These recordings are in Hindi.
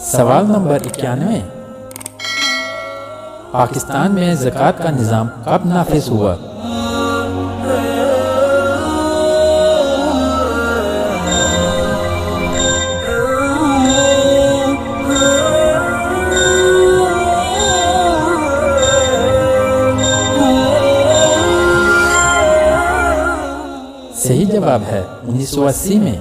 सवाल नंबर 91। पाकिस्तान में ज़कात का निज़ाम कब नाफिज हुआ? सही जवाब है 1980 में।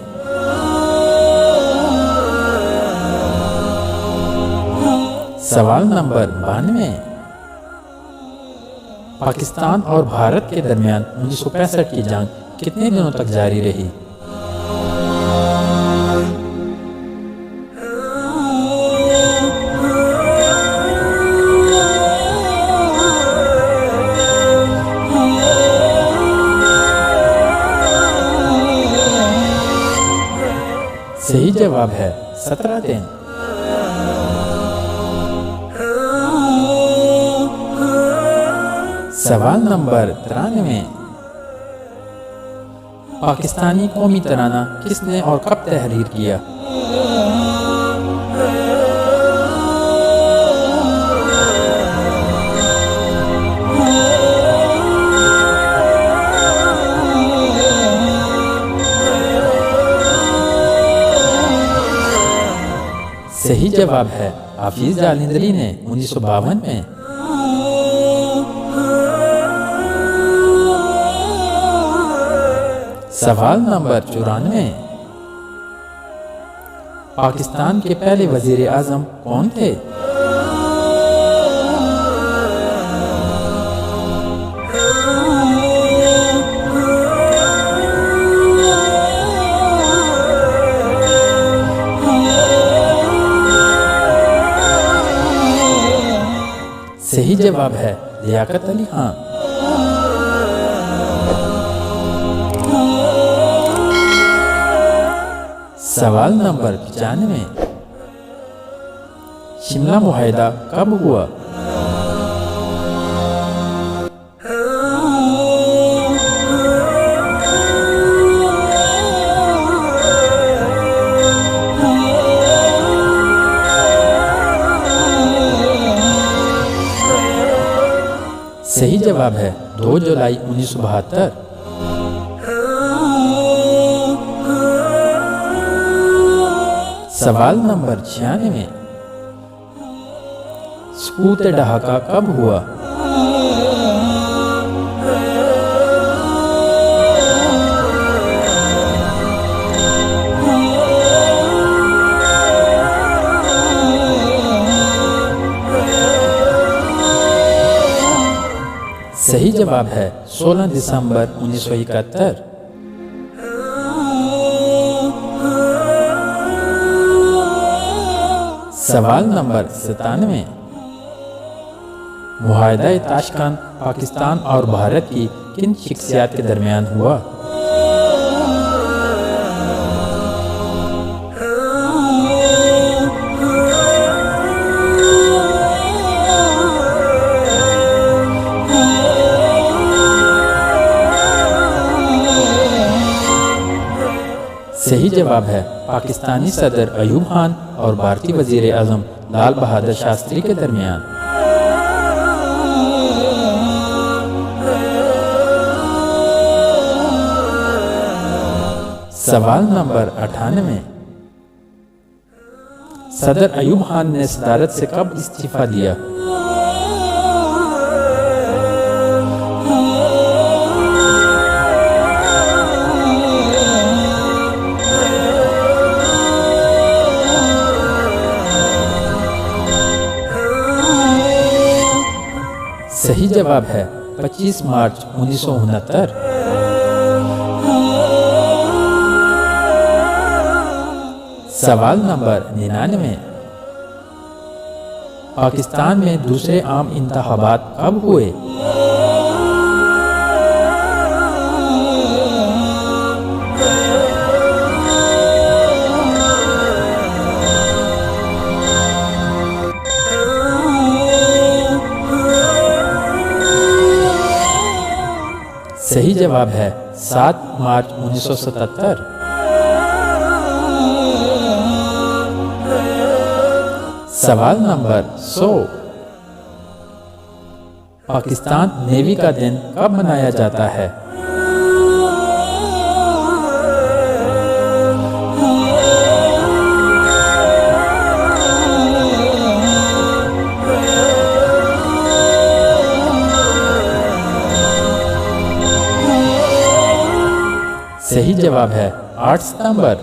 सवाल नंबर 92। पाकिस्तान और भारत के दरमियान 1965 की जंग कितने दिनों तक जारी रही? सही जवाब है 17 दिन। सवाल नंबर 93। पाकिस्तानी कौमी तराना किसने और कब तहरीर किया? सही जवाब है हाफिज जालिंदरी ने 1952 में। सवाल नंबर 94। पाकिस्तान के पहले वजीर आज़म कौन थे? सही जवाब है लियाकत अली खान। सवाल नंबर 95। शिमला मुआहिदा कब हुआ? सही जवाब है 2 जुलाई 1972। सवाल नंबर 96। सकूत ढाका कब हुआ? सही जवाब है 16 दिसंबर 1971। सवाल नंबर 97। मुआहिदा ताशकंद पाकिस्तान और भारत की किन शख्सियात के दरमियान हुआ? सही जवाब है पाकिस्तानी सदर अयूब खान और भारतीय वजीर आज़म लाल बहादुर शास्त्री के दरमियान। सवाल नंबर 98। सदर अयूब खान ने सदारत से कब इस्तीफा दिया? सही जवाब है 25 मार्च 1969। सवाल नंबर 99। पाकिस्तान में दूसरे आम इंतखाबात कब हुए? सही जवाब है 7 मार्च 1977। सवाल नंबर 100, पाकिस्तान नेवी का दिन कब मनाया जाता है? सही जवाब है 8 सितंबर।